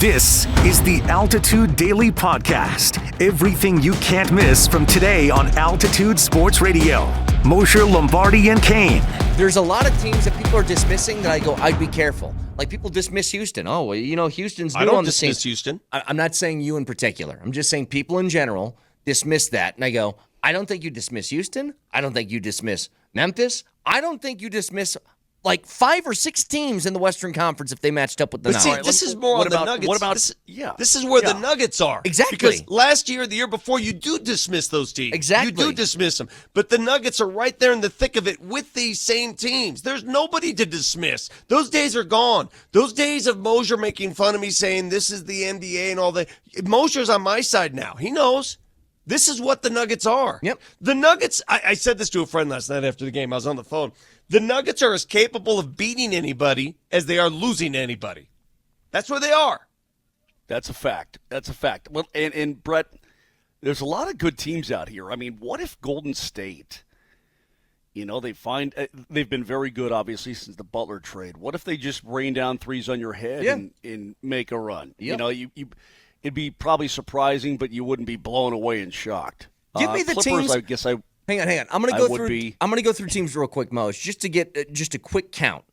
This is the Altitude Daily Podcast. Everything you can't miss from today on Altitude Sports Radio. Mosher, Lombardi, and Kane. There's a lot of teams that people are dismissing that I go, I'd be careful. Like people dismiss Houston. Oh, well, you know, Houston's new on the scene. I don't dismiss Houston. I'm not saying you in particular. I'm just saying people in general dismiss that. And I go, I don't think you dismiss Houston. I don't think you dismiss Memphis. I don't think you dismiss like 5 or 6 teams in the Western Conference if they matched up with the Nuggets. See, this is more on the Nuggets. What about this is where the Nuggets are. Exactly. Because last year, the year before, you do dismiss those teams. Exactly. You do dismiss them. But the Nuggets are right there in the thick of it with these same teams. There's nobody to dismiss. Those days are gone. Those days of Mosher making fun of me saying this is the NBA and all that. Mosher's on my side now. He knows. This is what the Nuggets are. Yep. The Nuggets, I said this to a friend last night after the game. I was on the phone. The Nuggets are as capable of beating anybody as they are losing anybody. That's where they are. That's a fact. That's a fact. Well, and Brett, there's a lot of good teams out here. I mean, what if Golden State, you know, they've been very good, obviously, since the Butler trade. What if they just rain down threes on your head and make a run? Yep. You know, it'd be probably surprising, but you wouldn't be blown away and shocked. Give me the Clippers, teams. I guess I. Hang on. I'm going to go through teams real quick, Mose, just to get just a quick count.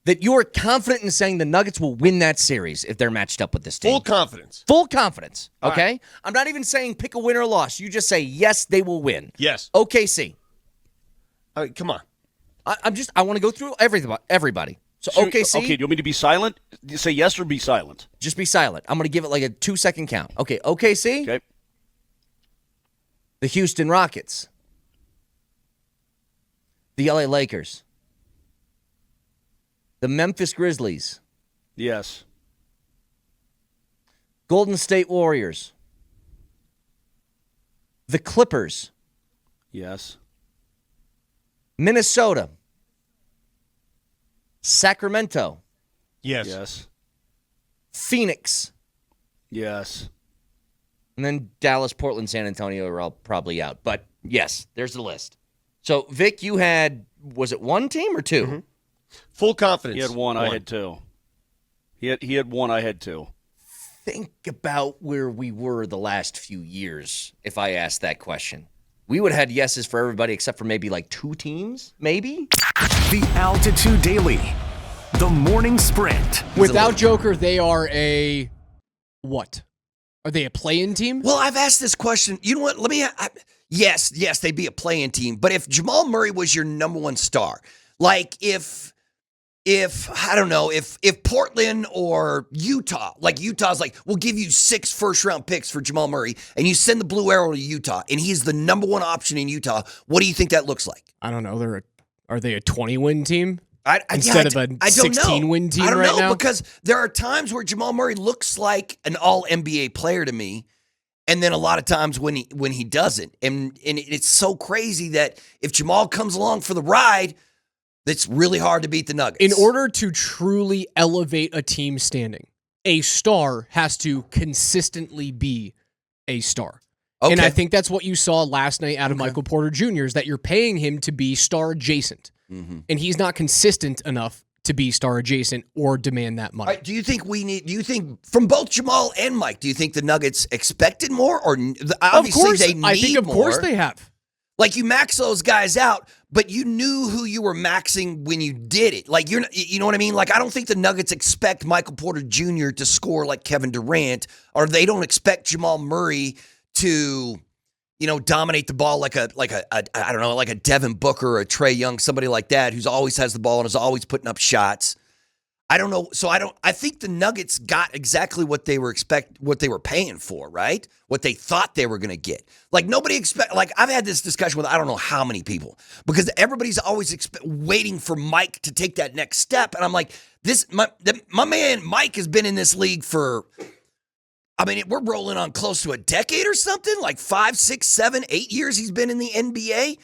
That you're confident in saying the Nuggets will win that series if they're matched up with this team. Full confidence. Full confidence. All Okay? right. I'm not even saying pick a win or loss. You just say yes, they will win. Yes. OKC. I mean, come on. I want to go through everybody. So OKC. Okay, do you want me to be silent? Say yes or be silent. Just be silent. I'm going to give it like a 2-second count. Okay, OKC. Okay. The Houston Rockets, the LA Lakers, the Memphis Grizzlies, Yes. Golden State Warriors, the Clippers, Yes. Minnesota, Sacramento, Yes. Yes. Phoenix, Yes. and then Dallas, Portland, San Antonio are all probably out. But yes, there's the list. So, Vic, you had, was it one team or two? Mm-hmm. Full confidence. He had one, I had two. He had one, I had two. Think about where we were the last few years if I asked that question. We would have had yeses for everybody except for maybe like 2 teams, maybe? The Altitude Daily. The Morning Sprint. Without Joker, they are a what? Are they a play-in team? Well, I've asked this question. You know what? Yes, they'd be a play-in team. But if Jamal Murray was your number one star, like if I don't know, if Portland or Utah, like Utah's like, we'll give you 6 first-round picks for Jamal Murray, and you send the blue arrow to Utah, and he's the number one option in Utah, what do you think that looks like? I don't know. Are they a 20-win team? Instead of a 16-win team I don't right know, now? because there are times where Jamal Murray looks like an all-NBA player to me, and then a lot of times when he doesn't. And it's so crazy that if Jamal comes along for the ride, it's really hard to beat the Nuggets. In order to truly elevate a team standing, a star has to consistently be a star. Okay. And I think that's what you saw last night out of Michael Porter Jr. is that you're paying him to be star adjacent. Mm-hmm. And he's not consistent enough to be star adjacent or demand that money. All right, do you think from both Jamal and Mike, do you think the Nuggets expected more, or obviously they need more? I think of course they have. Like you max those guys out, but you knew who you were maxing when you did it. Like you know what I mean? Like I don't think the Nuggets expect Michael Porter Jr. to score like Kevin Durant, or they don't expect Jamal Murray to, dominate the ball like a I don't know, like a Devin Booker or a Trae Young, somebody like that who's always has the ball and is always putting up shots. I don't know. So I think the Nuggets got exactly what they were paying for, right? What they thought they were going to get. Like nobody like I've had this discussion with I don't know how many people, because everybody's always waiting for Mike to take that next step. And I'm like, my man Mike has been in this league for, we're rolling on close to a decade or something, like 5, 6, 7, 8 years he's been in the NBA.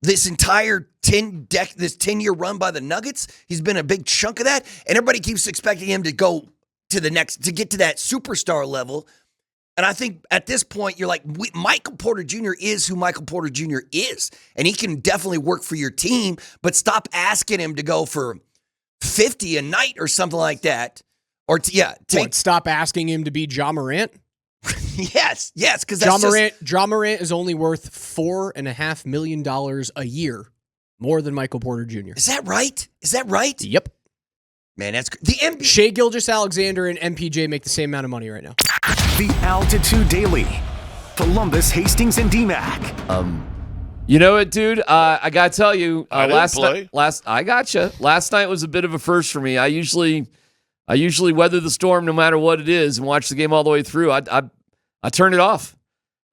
This entire 10-year run by the Nuggets, he's been a big chunk of that, and everybody keeps expecting him to go to to get to that superstar level. And I think at this point, you're like, Michael Porter Jr. is who Michael Porter Jr. is, and he can definitely work for your team, but stop asking him to go for 50 a night or something like that, Or Stop asking him to be Ja Morant? yes, because that's Ja Morant is only worth $4.5 million a year, more than Michael Porter Jr. Is that right? Yep. Man, that's the NBA. Shai Gilgeous-Alexander and MPJ make the same amount of money right now. The Altitude Daily. Columbus, Hastings, and DMAC. You know what, dude? I gotta tell you, I last night was a bit of a first for me. I usually weather the storm no matter what it is and watch the game all the way through. I turned it off.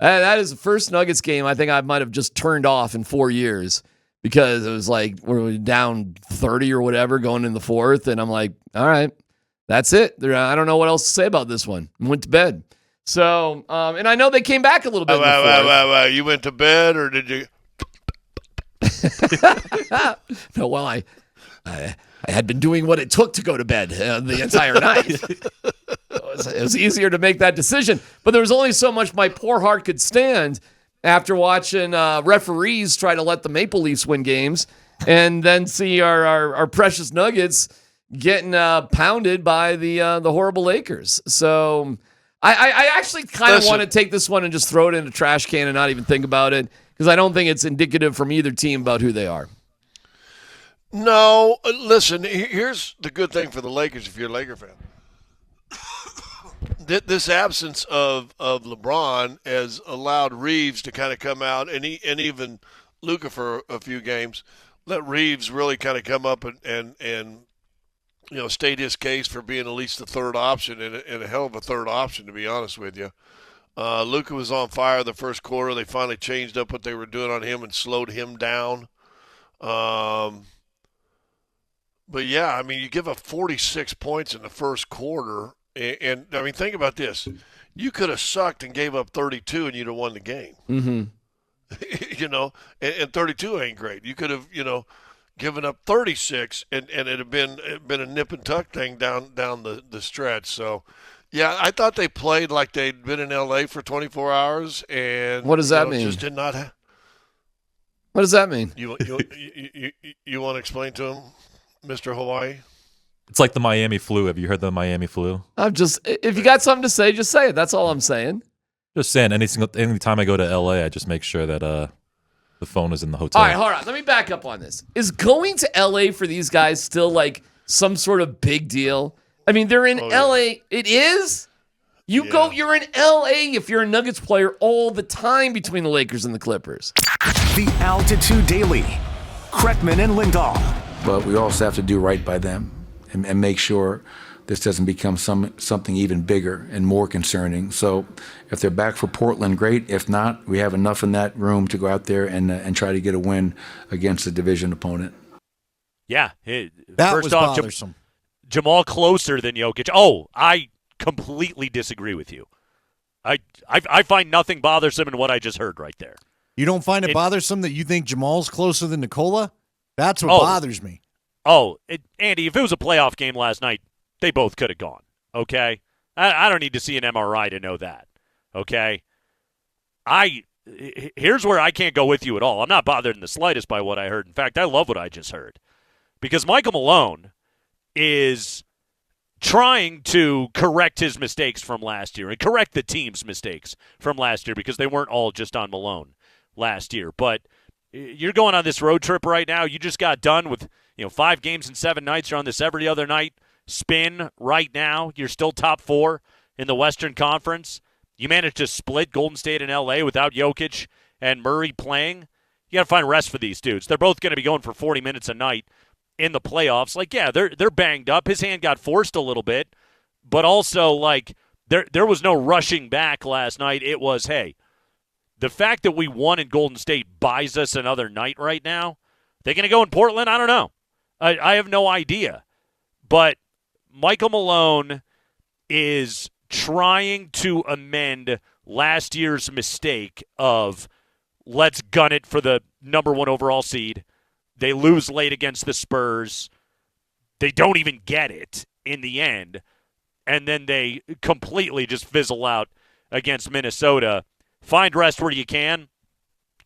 That is the first Nuggets game I think I might have just turned off in 4 years because it was like we're down 30 or whatever going in the fourth, and I'm like, all right, that's it. I don't know what else to say about this one. I went to bed. So, and I know they came back a little bit in the fourth. You went to bed or did you? No, well, I had been doing what it took to go to bed the entire night. It was easier to make that decision. But there was only so much my poor heart could stand after watching referees try to let the Maple Leafs win games and then see our precious Nuggets getting pounded by the horrible Lakers. So I actually kind of want to take this one and just throw it in a trash can and not even think about it because I don't think it's indicative from either team about who they are. No, listen, here's the good thing for the Lakers if you're a Laker fan. This absence of LeBron has allowed Reeves to kind of come out, and even Luka for a few games. Let Reeves really kind of come up and state his case for being at least the third option and a hell of a third option, to be honest with you. Luka was on fire the first quarter. They finally changed up what they were doing on him and slowed him down. But yeah, I mean, you give up 46 points in the first quarter, and I mean, think about this: you could have sucked and gave up 32, and you'd have won the game. Mm-hmm. And 32 ain't great. You could have, given up 36, and it'd have been a nip and tuck thing down the stretch. So, yeah, I thought they played like they'd been in L.A. for 24 hours, and what does that mean? Just did not. What does that mean? You want to explain to him, Mr. Hawaii? It's like the Miami flu. Have you heard the Miami flu? If you got something to say, just say it. That's all I'm saying. Just saying, any time I go to LA, I just make sure that the phone is in the hotel. All right, hold on. Let me back up on this. Is going to LA for these guys still like some sort of big deal? I mean, they're in LA. Yeah. It is? You're in LA if you're a Nuggets player all the time between the Lakers and the Clippers. The Altitude Daily. Kretman and Lindahl. But we also have to do right by them and make sure this doesn't become something even bigger and more concerning. So if they're back for Portland, great. If not, we have enough in that room to go out there and try to get a win against a division opponent. Yeah. That was bothersome. Jamal closer than Jokic. Oh, I completely disagree with you. I find nothing bothersome in what I just heard right there. You don't find it bothersome that you think Jamal's closer than Nikola? That's what bothers me. Andy, if it was a playoff game last night, they both could have gone, okay? I don't need to see an MRI to know that, okay? Here's where I can't go with you at all. I'm not bothered in the slightest by what I heard. In fact, I love what I just heard. Because Michael Malone is trying to correct his mistakes from last year and correct the team's mistakes from last year because they weren't all just on Malone last year. But you're going on this road trip right now. You just got done with 5 games in 7 nights. You're on this every other night spin right now. You're still top 4 in the Western Conference. You managed to split Golden State and L.A. without Jokic and Murray playing. You got to find rest for these dudes. They're both going to be going for 40 minutes a night in the playoffs. They're banged up. His hand got forced a little bit, but also there was no rushing back last night. It was, hey, the fact that we won in Golden State buys us another night right now. They going to go in Portland? I don't know. I have no idea. But Michael Malone is trying to amend last year's mistake of let's gun it for the number 1 overall seed. They lose late against the Spurs. They don't even get it in the end. And then they completely just fizzle out against Minnesota. Find rest where you can.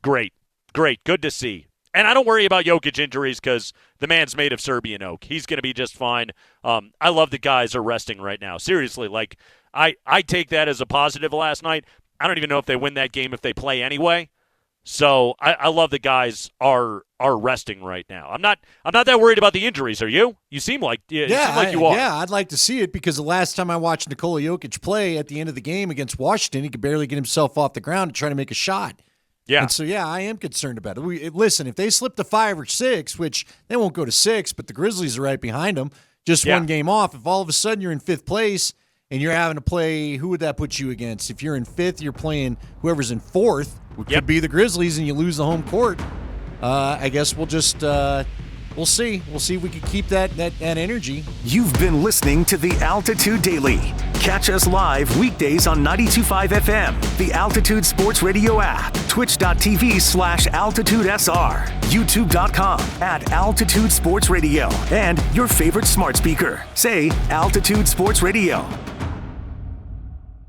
Great. Good to see. And I don't worry about Jokic injuries because the man's made of Serbian oak. He's going to be just fine. I love that guys are resting right now. Seriously, like I take that as a positive last night. I don't even know if they win that game if they play anyway. So I love that guys are resting right now. I'm not that worried about the injuries. Are you? You seem like you are. Yeah, I'd like to see it because the last time I watched Nikola Jokic play at the end of the game against Washington, he could barely get himself off the ground to try to make a shot. Yeah. And so, I am concerned about it. Listen, if they slip to 5 or 6, which they won't go to 6, but the Grizzlies are right behind them, just one game off. If all of a sudden you're in 5th place and you're having to play, who would that put you against? If you're in 5th, you're playing whoever's in 4th, which could be the Grizzlies, and you lose the home court. I guess we'll just we'll see. We'll see if we can keep that energy. You've been listening to the Altitude Daily. Catch us live weekdays on 92.5 FM, the Altitude Sports Radio app, twitch.tv/AltitudeSR, youtube.com/Altitude Sports Radio, and your favorite smart speaker. Say Altitude Sports Radio.